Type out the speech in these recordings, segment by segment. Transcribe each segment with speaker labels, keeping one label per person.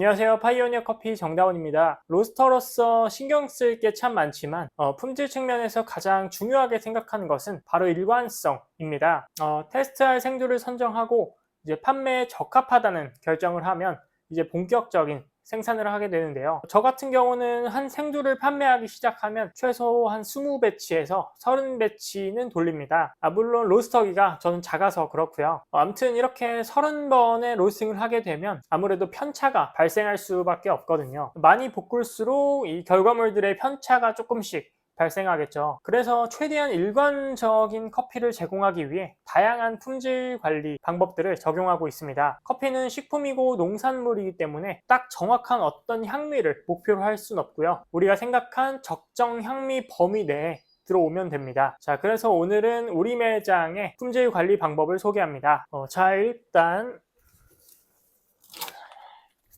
Speaker 1: 안녕하세요. 파이오니어 커피 정다운입니다. 로스터로서 신경 쓸 게 참 많지만 품질 측면에서 가장 중요하게 생각하는 것은 바로 일관성입니다. 테스트할 생두를 선정하고 이제 판매에 적합하다는 결정을 하면 이제 본격적인 생산을 하게 되는데요. 저 같은 경우는 한 생두를 판매하기 시작하면 최소 한 20배치에서 30배치는 돌립니다. 물론 로스터기가 저는 작아서 그렇고요. 아무튼 이렇게 30번의 로스팅을 하게 되면 아무래도 편차가 발생할 수밖에 없거든요. 많이 볶을수록 이 결과물들의 편차가 조금씩 발생하겠죠. 그래서 최대한 일관적인 커피를 제공하기 위해 다양한 품질 관리 방법들을 적용하고 있습니다. 커피는 식품이고 농산물이기 때문에 딱 정확한 어떤 향미를 목표로 할 수는 없고요. 우리가 생각한 적정 향미 범위 내에 들어오면 됩니다. 자, 그래서 오늘은 우리 매장의 품질 관리 방법을 소개합니다. 자, 일단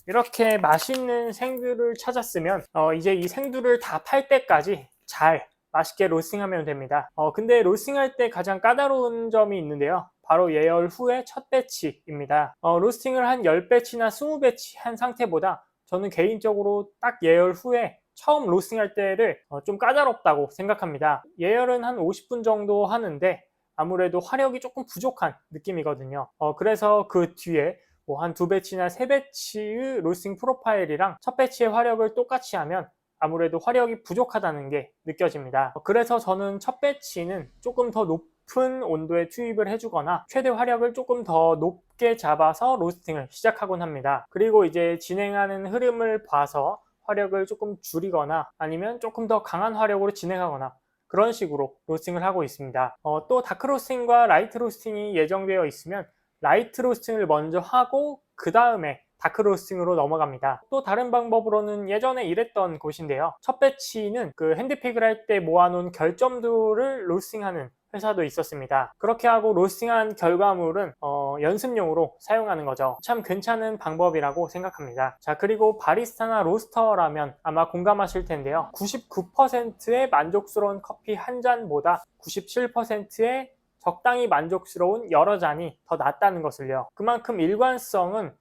Speaker 1: 이렇게 맛있는 생두를 찾았으면 이제 이 생두를 다 팔 때까지 잘 맛있게 로스팅하면 됩니다. 근데 로스팅할 때 가장 까다로운 점이 있는데요. 바로 예열 후의 첫 배치입니다. 로스팅을 한 10배치나 20배치 한 상태보다 저는 개인적으로 딱 예열 후에 처음 로스팅할 때를 좀 까다롭다고 생각합니다. 예열은 한 50분 정도 하는데 아무래도 화력이 조금 부족한 느낌이거든요. 그래서 그 뒤에 뭐 한 2배치나 3배치의 로스팅 프로파일이랑 첫 배치의 화력을 똑같이 하면 아무래도 화력이 부족하다는 게 느껴집니다. 그래서 저는 첫 배치는 조금 더 높은 온도에 투입을 해주거나 최대 화력을 조금 더 높게 잡아서 로스팅을 시작하곤 합니다. 그리고 이제 진행하는 흐름을 봐서 화력을 조금 줄이거나 아니면 조금 더 강한 화력으로 진행하거나 그런 식으로 로스팅을 하고 있습니다. 또 다크 로스팅과 라이트 로스팅이 예정되어 있으면 라이트 로스팅을 먼저 하고 그 다음에 다크 로스팅으로 넘어갑니다. 또 다른 방법으로는 예전에 일했던 곳인데요. 첫 배치는 그 핸드픽을 할 때 모아놓은 결점들을 로스팅하는 회사도 있었습니다. 그렇게 하고 로스팅한 결과물은 연습용으로 사용하는 거죠. 참 괜찮은 방법이라고 생각합니다. 자, 그리고 바리스타나 로스터라면 아마 공감하실 텐데요. 99%의 만족스러운 커피 한 잔보다 97%의 적당히 만족스러운 여러 잔이 더 낫다는 것을요. 그만큼 일관성은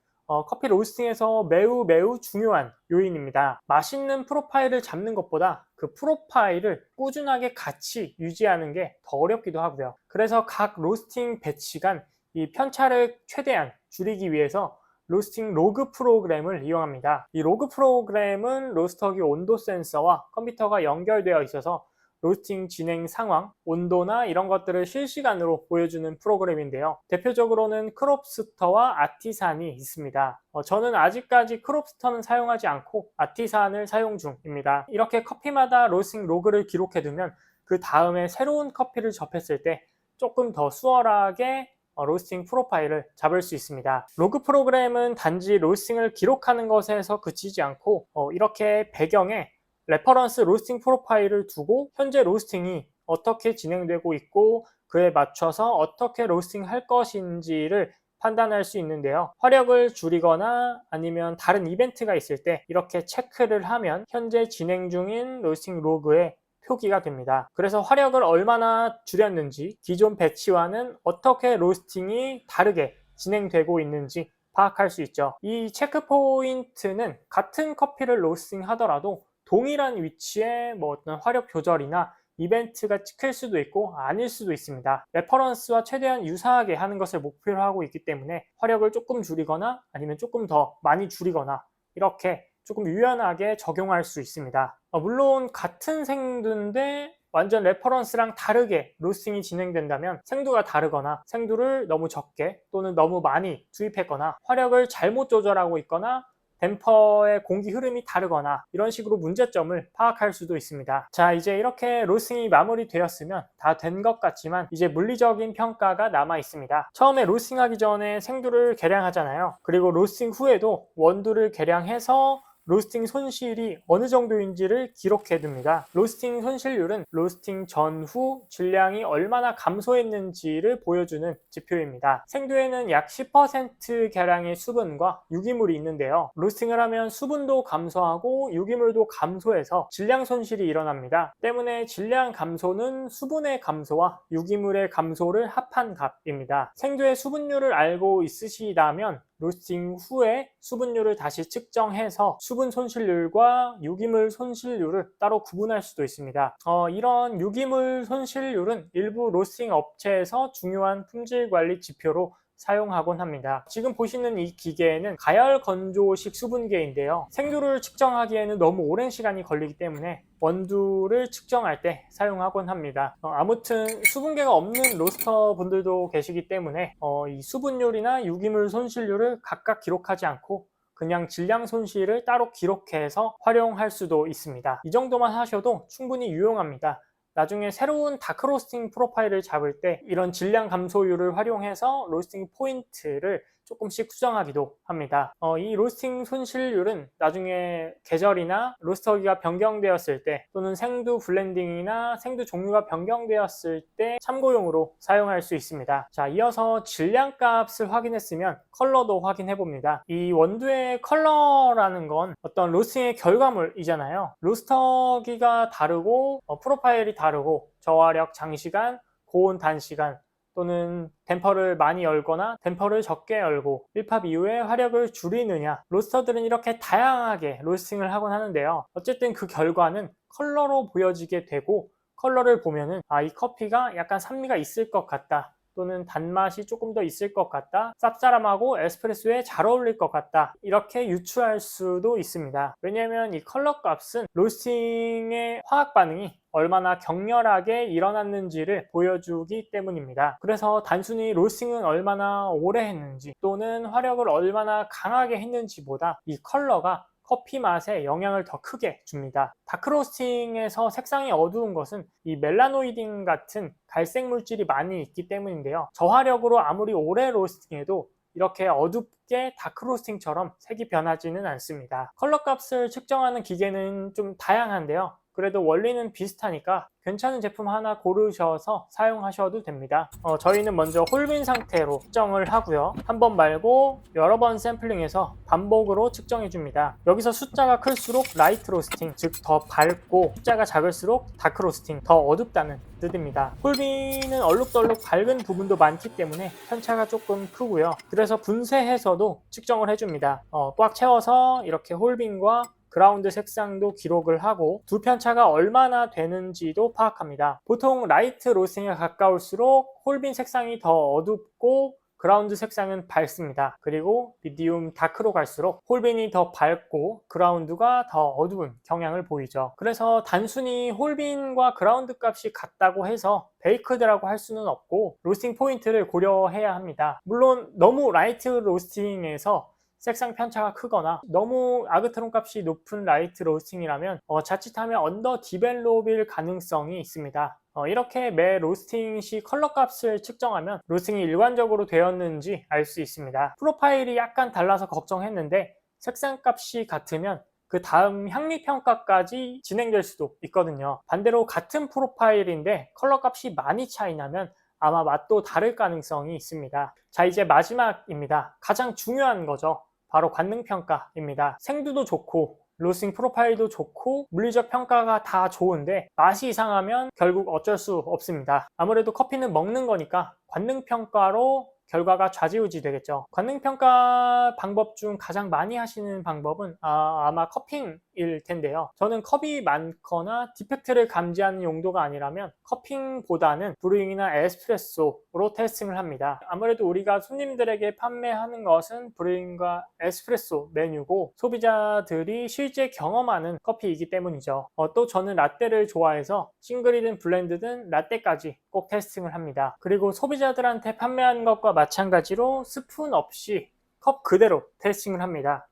Speaker 1: 커피 로스팅에서 매우 중요한 요인입니다. 맛있는 프로파일을 잡는 것보다 그 프로파일을 꾸준하게 같이 유지하는 게 더 어렵기도 하고요. 그래서 각 로스팅 배치간 이 편차를 최대한 줄이기 위해서 로스팅 로그 프로그램을 이용합니다. 이 로그 프로그램은 로스터기 온도 센서와 컴퓨터가 연결되어 있어서 로스팅 진행 상황, 온도나 이런 것들을 실시간으로 보여주는 프로그램인데요. 대표적으로는 크롭스터와 아티산이 있습니다. 저는 아직까지 크롭스터는 사용하지 않고 아티산을 사용 중입니다. 이렇게 커피마다 로스팅 로그를 기록해두면 그 다음에 새로운 커피를 접했을 때 조금 더 수월하게 로스팅 프로파일을 잡을 수 있습니다. 로그 프로그램은 단지 로스팅을 기록하는 것에서 그치지 않고 이렇게 배경에 레퍼런스 로스팅 프로파일을 두고 현재 로스팅이 어떻게 진행되고 있고 그에 맞춰서 어떻게 로스팅 할 것인지를 판단할 수 있는데요. 화력을 줄이거나 아니면 다른 이벤트가 있을 때 이렇게 체크를 하면 현재 진행 중인 로스팅 로그에 표기가 됩니다. 그래서 화력을 얼마나 줄였는지 기존 배치와는 어떻게 로스팅이 다르게 진행되고 있는지 파악할 수 있죠. 이 체크 포인트는 같은 커피를 로스팅 하더라도 동일한 위치에 뭐 어떤 화력 조절이나 이벤트가 찍힐 수도 있고 아닐 수도 있습니다. 레퍼런스와 최대한 유사하게 하는 것을 목표로 하고 있기 때문에 화력을 조금 줄이거나 아니면 조금 더 많이 줄이거나 이렇게 조금 유연하게 적용할 수 있습니다. 물론 같은 생두인데 완전 레퍼런스랑 다르게 로스팅이 진행된다면 생두가 다르거나 생두를 너무 적게 또는 너무 많이 투입했거나 화력을 잘못 조절하고 있거나 댐퍼의 공기 흐름이 다르거나 이런 식으로 문제점을 파악할 수도 있습니다. 자, 이제 이렇게 로스팅이 마무리되었으면 다 된 것 같지만 이제 물리적인 평가가 남아 있습니다. 처음에 로스팅하기 전에 생두를 계량하잖아요. 그리고 로스팅 후에도 원두를 계량해서 로스팅 손실이 어느 정도인지를 기록해 둡니다. 로스팅 손실률은 로스팅 전후 질량이 얼마나 감소했는지를 보여주는 지표입니다. 생두에는 약 10%가량의 수분과 유기물이 있는데요. 로스팅을 하면 수분도 감소하고 유기물도 감소해서 질량 손실이 일어납니다. 때문에 질량 감소는 수분의 감소와 유기물의 감소를 합한 값입니다. 생두의 수분율을 알고 있으시다면 로스팅 후에 수분율을 다시 측정해서 수분 손실률과 유기물 손실률을 따로 구분할 수도 있습니다. 이런 유기물 손실률은 일부 로스팅 업체에서 중요한 품질 관리 지표로 사용하곤 합니다. 지금 보시는 이 기계는 가열 건조식 수분계인데요. 생두를 측정하기에는 너무 오랜 시간이 걸리기 때문에 원두를 측정할 때 사용하곤 합니다. 아무튼 수분계가 없는 로스터 분들도 계시기 때문에 이 수분율이나 유기물 손실률을 각각 기록하지 않고 그냥 질량 손실을 따로 기록해서 활용할 수도 있습니다. 이 정도만 하셔도 충분히 유용합니다. 나중에 새로운 다크 로스팅 프로파일을 잡을 때 이런 질량 감소율을 활용해서 로스팅 포인트를 조금씩 수정하기도 합니다. 이 로스팅 손실률은 나중에 계절이나 로스터기가 변경되었을 때 또는 생두 블렌딩이나 생두 종류가 변경되었을 때 참고용으로 사용할 수 있습니다. 자, 이어서 질량 값을 확인했으면 컬러도 확인해 봅니다. 이 원두의 컬러라는 건 어떤 로스팅의 결과물이잖아요. 로스터기가 다르고 프로파일이 다르고 저화력 장시간, 고온 단시간 또는 댐퍼를 많이 열거나 댐퍼를 적게 열고 일팝 이후에 화력을 줄이느냐, 로스터들은 이렇게 다양하게 로스팅을 하곤 하는데요. 어쨌든 그 결과는 컬러로 보여지게 되고, 컬러를 보면은 이 커피가 약간 산미가 있을 것 같다, 또는 단맛이 조금 더 있을 것 같다, 쌉싸름하고 에스프레소에 잘 어울릴 것 같다, 이렇게 유추할 수도 있습니다. 왜냐하면 이 컬러 값은 로스팅의 화학 반응이 얼마나 격렬하게 일어났는지를 보여주기 때문입니다. 그래서 단순히 로스팅은 얼마나 오래 했는지 또는 화력을 얼마나 강하게 했는지보다 이 컬러가 커피 맛에 영향을 더 크게 줍니다. 다크로스팅에서 색상이 어두운 것은 이 멜라노이딘 같은 갈색 물질이 많이 있기 때문인데요. 저화력으로 아무리 오래 로스팅해도 이렇게 어둡게 다크로스팅처럼 색이 변하지는 않습니다. 컬러 값을 측정하는 기계는 좀 다양한데요. 그래도 원리는 비슷하니까 괜찮은 제품 하나 고르셔서 사용하셔도 됩니다. 저희는 먼저 홀빈 상태로 측정을 하고요. 한 번 말고 여러 번 샘플링해서 반복으로 측정해 줍니다. 여기서 숫자가 클수록 라이트 로스팅, 즉 더 밝고, 숫자가 작을수록 다크 로스팅, 더 어둡다는 뜻입니다. 홀빈은 얼룩덜룩 밝은 부분도 많기 때문에 편차가 조금 크고요. 그래서 분쇄해서도 측정을 해줍니다. 꽉 채워서 이렇게 홀빈과 그라운드 색상도 기록을 하고 두 편차가 얼마나 되는지도 파악합니다. 보통 라이트 로스팅에 가까울수록 홀빈 색상이 더 어둡고 그라운드 색상은 밝습니다. 그리고 미디움 다크로 갈수록 홀빈이 더 밝고 그라운드가 더 어두운 경향을 보이죠. 그래서 단순히 홀빈과 그라운드 값이 같다고 해서 베이크드라고 할 수는 없고 로스팅 포인트를 고려해야 합니다. 물론 너무 라이트 로스팅에서 색상 편차가 크거나 너무 아그트론 값이 높은 라이트 로스팅이라면 자칫하면 언더 디벨롭일 가능성이 있습니다. 이렇게 매 로스팅 시 컬러 값을 측정하면 로스팅이 일관적으로 되었는지 알 수 있습니다. 프로파일이 약간 달라서 걱정했는데 색상 값이 같으면 그 다음 향미 평가까지 진행될 수도 있거든요. 반대로 같은 프로파일인데 컬러 값이 많이 차이 나면 아마 맛도 다를 가능성이 있습니다. 자, 이제 마지막입니다. 가장 중요한 거죠. 바로 관능평가입니다. 생두도 좋고 로스팅 프로파일도 좋고 물리적 평가가 다 좋은데 맛이 이상하면 결국 어쩔 수 없습니다. 아무래도 커피는 먹는 거니까 관능평가로 결과가 좌지우지 되겠죠. 관능평가 방법 중 가장 많이 하시는 방법은 아마 커핑일 텐데요. 저는 컵이 많거나 디펙트를 감지하는 용도가 아니라면 커핑보다는 브루잉이나 에스프레소로 테스팅을 합니다. 아무래도 우리가 손님들에게 판매하는 것은 브루잉과 에스프레소 메뉴고 소비자들이 실제 경험하는 커피이기 때문이죠. 또 저는 라떼를 좋아해서 싱글이든 블렌드든 라떼까지 꼭 테스팅을 합니다. 그리고 소비자들한테 판매하는 것과 마찬가지로 스푼 없이 컵 그대로 테스팅을 합니다.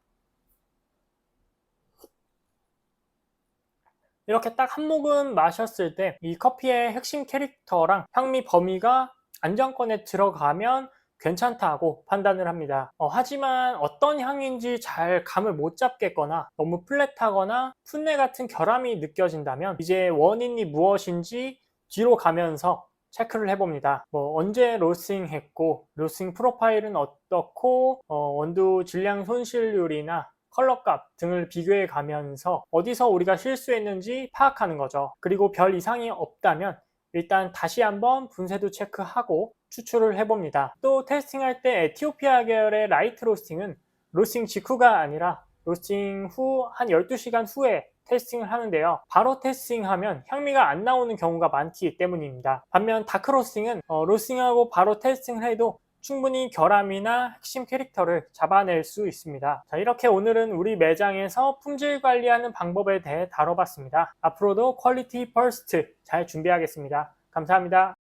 Speaker 1: 이렇게 딱 한 모금 마셨을 때 이 커피의 핵심 캐릭터랑 향미 범위가 안정권에 들어가면 괜찮다고 판단을 합니다. 하지만 어떤 향인지 잘 감을 못 잡겠거나 너무 플랫하거나 풋내 같은 결함이 느껴진다면 이제 원인이 무엇인지 뒤로 가면서 체크를 해봅니다. 언제 로스팅 했고 로스팅 프로파일은 어떻고 원두 질량 손실률이나 컬러 값 등을 비교해 가면서 어디서 우리가 실수했는지 파악하는 거죠. 그리고 별 이상이 없다면 일단 다시 한번 분쇄도 체크하고 추출을 해봅니다. 또 테스팅할 때 에티오피아 계열의 라이트 로스팅은 로스팅 직후가 아니라 로스팅 후 한 12시간 후에 테스팅을 하는데요. 바로 테스팅하면 향미가 안 나오는 경우가 많기 때문입니다. 반면 다크 로스팅은 로스팅하고 바로 테스팅을 해도 충분히 결함이나 핵심 캐릭터를 잡아낼 수 있습니다. 자, 이렇게 오늘은 우리 매장에서 품질 관리하는 방법에 대해 다뤄봤습니다. 앞으로도 퀄리티 퍼스트 잘 준비하겠습니다. 감사합니다.